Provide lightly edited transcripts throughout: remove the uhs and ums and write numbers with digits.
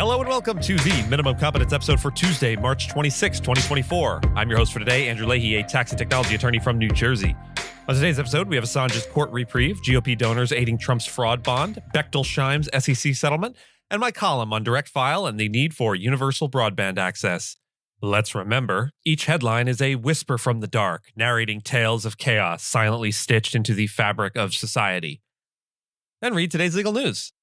Hello and welcome to the Minimum Competence episode for Tuesday, March 26, 2024. I'm your host for today, Andrew Leahy, a tax and technology attorney from New Jersey. On today's episode, we have Assange's court reprieve, GOP donors aiding Trump's fraud bond, Bechtel-Scheims SEC settlement, and my column on direct file and the need for universal broadband access. Let's remember, each headline is a whisper from the dark, narrating tales of chaos silently stitched into the fabric of society. And read today's legal news.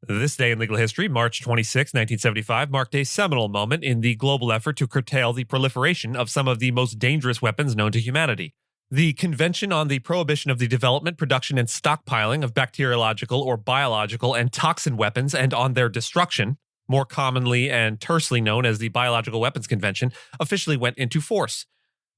This day in legal history, March 26, 1975, marked a seminal moment in the global effort to curtail the proliferation of some of the most dangerous weapons known to humanity. The Convention on the Prohibition of the Development, Production, and Stockpiling of Bacteriological or Biological and Toxin Weapons and on their destruction, more commonly and tersely known as the Biological Weapons Convention, officially went into force.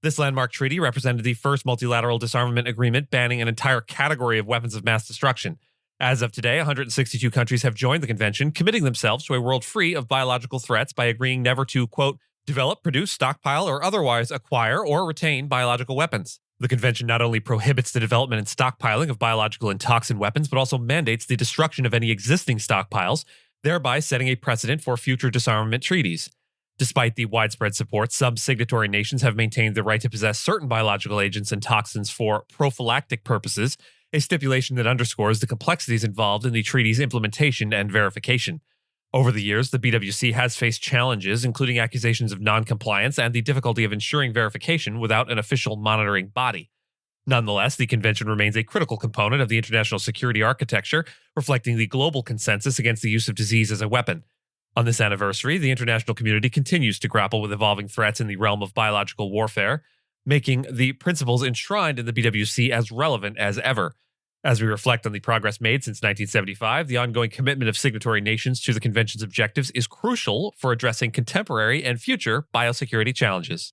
This landmark treaty represented the first multilateral disarmament agreement banning an entire category of weapons of mass destruction. As of today, 162 countries have joined the convention, committing themselves to a world free of biological threats by agreeing never to, quote, develop, produce, stockpile, or otherwise acquire or retain biological weapons. The convention not only prohibits the development and stockpiling of biological and toxin weapons, but also mandates the destruction of any existing stockpiles, thereby setting a precedent for future disarmament treaties. Despite the widespread support, some signatory nations have maintained the right to possess certain biological agents and toxins for prophylactic purposes, a stipulation that underscores the complexities involved in the treaty's implementation and verification. Over the years, the BWC has faced challenges, including accusations of non-compliance and the difficulty of ensuring verification without an official monitoring body. Nonetheless, the convention remains a critical component of the international security architecture, reflecting the global consensus against the use of disease as a weapon. On this anniversary, the international community continues to grapple with evolving threats in the realm of biological warfare, making the principles enshrined in the BWC as relevant as ever. As we reflect on the progress made since 1975, the ongoing commitment of signatory nations to the convention's objectives is crucial for addressing contemporary and future biosecurity challenges.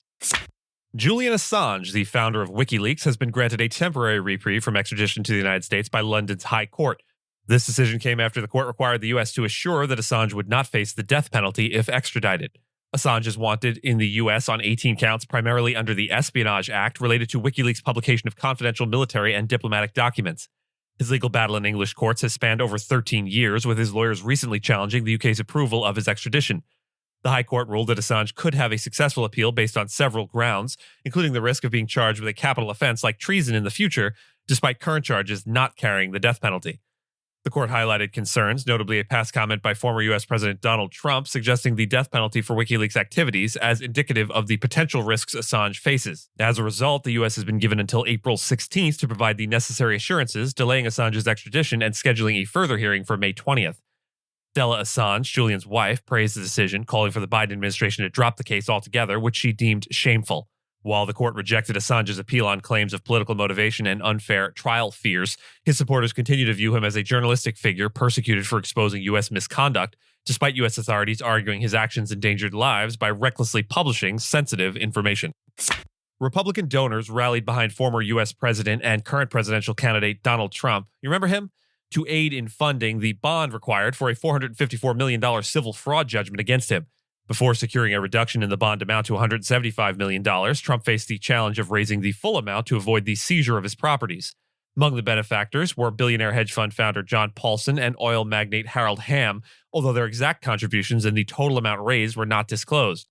Julian Assange, the founder of WikiLeaks, has been granted a temporary reprieve from extradition to the United States by London's High Court. This decision came after the court required the U.S. to assure that Assange would not face the death penalty if extradited. Assange is wanted in the U.S. on 18 counts, primarily under the Espionage Act related to WikiLeaks' publication of confidential military and diplomatic documents. His legal battle in English courts has spanned over 13 years, with his lawyers recently challenging the UK's approval of his extradition. The High Court ruled that Assange could have a successful appeal based on several grounds, including the risk of being charged with a capital offense like treason in the future, despite current charges not carrying the death penalty. The court highlighted concerns, notably a past comment by former U.S. President Donald Trump suggesting the death penalty for WikiLeaks activities as indicative of the potential risks Assange faces. As a result, the U.S. has been given until April 16th to provide the necessary assurances, delaying Assange's extradition and scheduling a further hearing for May 20th. Stella Assange, Julian's wife, praised the decision, calling for the Biden administration to drop the case altogether, which she deemed shameful. While the court rejected Assange's appeal on claims of political motivation and unfair trial fears, his supporters continue to view him as a journalistic figure persecuted for exposing U.S. misconduct, despite U.S. authorities arguing his actions endangered lives by recklessly publishing sensitive information. Republican donors rallied behind former U.S. President and current presidential candidate Donald Trump. You remember him? To aid in funding the bond required for a $454 million civil fraud judgment against him. Before securing a reduction in the bond amount to $175 million, Trump faced the challenge of raising the full amount to avoid the seizure of his properties. Among the benefactors were billionaire hedge fund founder John Paulson and oil magnate Harold Hamm, although their exact contributions and the total amount raised were not disclosed.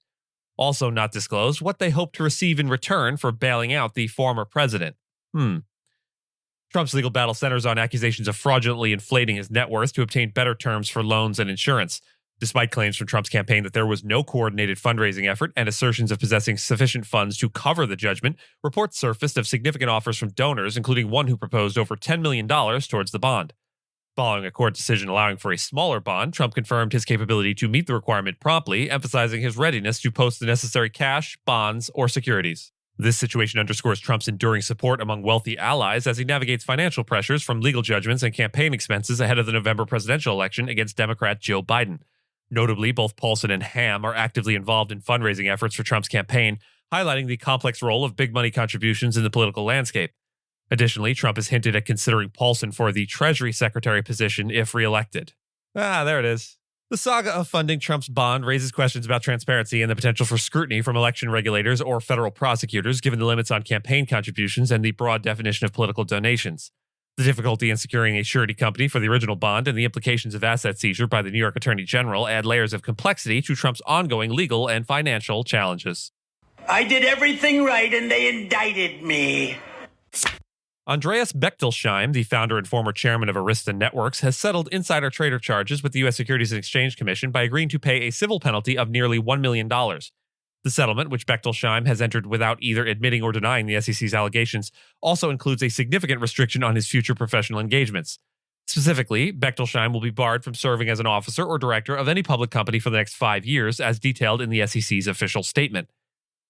Also not disclosed what they hoped to receive in return for bailing out the former president. Trump's legal battle centers on accusations of fraudulently inflating his net worth to obtain better terms for loans and insurance. Despite claims from Trump's campaign that there was no coordinated fundraising effort and assertions of possessing sufficient funds to cover the judgment, reports surfaced of significant offers from donors, including one who proposed over $10 million towards the bond. Following a court decision allowing for a smaller bond, Trump confirmed his capability to meet the requirement promptly, emphasizing his readiness to post the necessary cash, bonds, or securities. This situation underscores Trump's enduring support among wealthy allies as he navigates financial pressures from legal judgments and campaign expenses ahead of the November presidential election against Democrat Joe Biden. Notably, both Paulson and Hamm are actively involved in fundraising efforts for Trump's campaign, highlighting the complex role of big money contributions in the political landscape. Additionally, Trump has hinted at considering Paulson for the Treasury Secretary position if reelected. There it is. The saga of funding Trump's bond raises questions about transparency and the potential for scrutiny from election regulators or federal prosecutors, given the limits on campaign contributions and the broad definition of political donations. The difficulty in securing a surety company for the original bond and the implications of asset seizure by the New York Attorney General add layers of complexity to Trump's ongoing legal and financial challenges. I did everything right and they indicted me. Andreas Bechtelsheim, the founder and former chairman of Arista Networks, has settled insider trader charges with the U.S. Securities and Exchange Commission by agreeing to pay a civil penalty of nearly $1 million. The settlement, which Bechtelsheim has entered without either admitting or denying the SEC's allegations, also includes a significant restriction on his future professional engagements. Specifically, Bechtelsheim will be barred from serving as an officer or director of any public company for the next 5 years, as detailed in the SEC's official statement.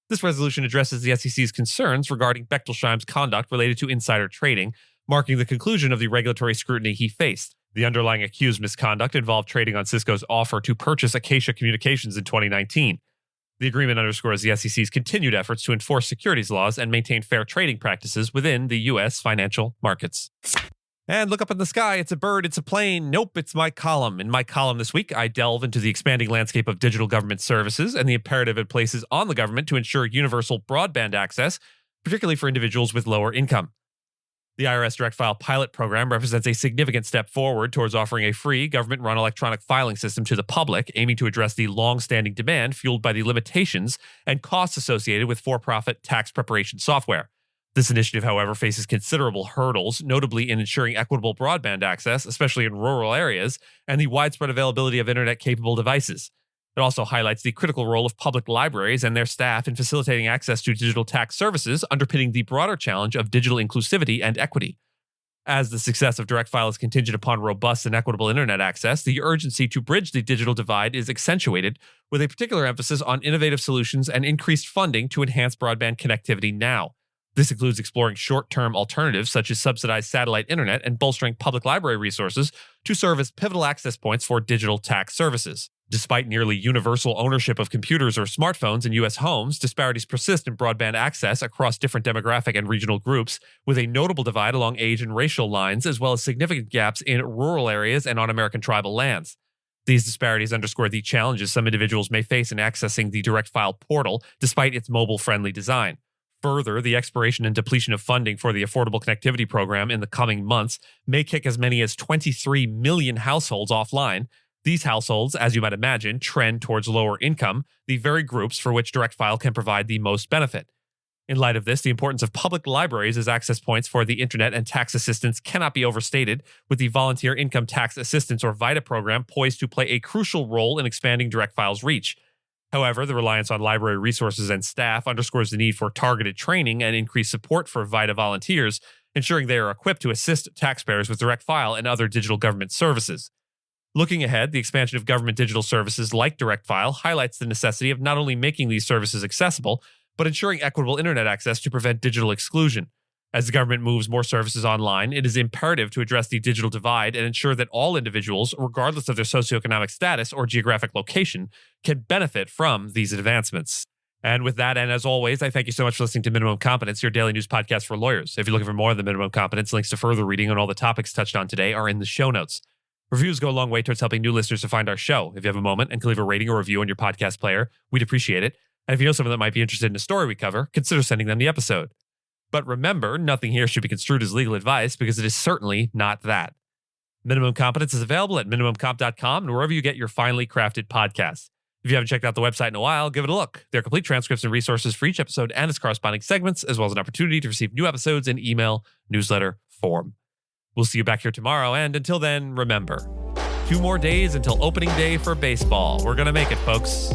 This resolution addresses the SEC's concerns regarding Bechtelsheim's conduct related to insider trading, marking the conclusion of the regulatory scrutiny he faced. The underlying accused misconduct involved trading on Cisco's offer to purchase Acacia Communications in 2019. The agreement underscores the SEC's continued efforts to enforce securities laws and maintain fair trading practices within the U.S. financial markets. And look up in the sky, it's a bird, it's a plane. Nope, it's my column. In my column this week, I delve into the expanding landscape of digital government services and the imperative it places on the government to ensure universal broadband access, particularly for individuals with lower income. The IRS Direct File pilot program represents a significant step forward towards offering a free, government-run electronic filing system to the public, aiming to address the long-standing demand fueled by the limitations and costs associated with for-profit tax preparation software. This initiative, however, faces considerable hurdles, notably in ensuring equitable broadband access, especially in rural areas, and the widespread availability of internet-capable devices. It also highlights the critical role of public libraries and their staff in facilitating access to digital tax services, underpinning the broader challenge of digital inclusivity and equity. As the success of Direct File is contingent upon robust and equitable internet access, the urgency to bridge the digital divide is accentuated, with a particular emphasis on innovative solutions and increased funding to enhance broadband connectivity now. This includes exploring short-term alternatives such as subsidized satellite internet and bolstering public library resources to serve as pivotal access points for digital tax services. Despite nearly universal ownership of computers or smartphones in U.S. homes, disparities persist in broadband access across different demographic and regional groups, with a notable divide along age and racial lines, as well as significant gaps in rural areas and on American tribal lands. These disparities underscore the challenges some individuals may face in accessing the Direct File portal, despite its mobile-friendly design. Further, the expiration and depletion of funding for the Affordable Connectivity Program in the coming months may kick as many as 23 million households offline. These households, as you might imagine, trend towards lower income, the very groups for which Direct File can provide the most benefit. In light of this, the importance of public libraries as access points for the internet and tax assistance cannot be overstated, with the Volunteer Income Tax Assistance or VITA program poised to play a crucial role in expanding Direct File's reach. However, the reliance on library resources and staff underscores the need for targeted training and increased support for VITA volunteers, ensuring they are equipped to assist taxpayers with Direct File and other digital government services. Looking ahead, the expansion of government digital services like Direct File highlights the necessity of not only making these services accessible, but ensuring equitable internet access to prevent digital exclusion. As the government moves more services online, it is imperative to address the digital divide and ensure that all individuals, regardless of their socioeconomic status or geographic location, can benefit from these advancements. And with that, and as always, I thank you so much for listening to Minimum Competence, your daily news podcast for lawyers. If you're looking for more of the Minimum Competence, links to further reading on all the topics touched on today are in the show notes. Reviews go a long way towards helping new listeners to find our show. If you have a moment and can leave a rating or review on your podcast player, we'd appreciate it. And if you know someone that might be interested in a story we cover, consider sending them the episode. But remember, nothing here should be construed as legal advice because it is certainly not that. Minimum Competence is available at minimumcomp.com and wherever you get your finely crafted podcasts. If you haven't checked out the website in a while, give it a look. There are complete transcripts and resources for each episode and its corresponding segments, as well as an opportunity to receive new episodes in email, newsletter, form. We'll see you back here tomorrow, and until then, remember, 2 more days until opening day for baseball. We're going to make it, folks.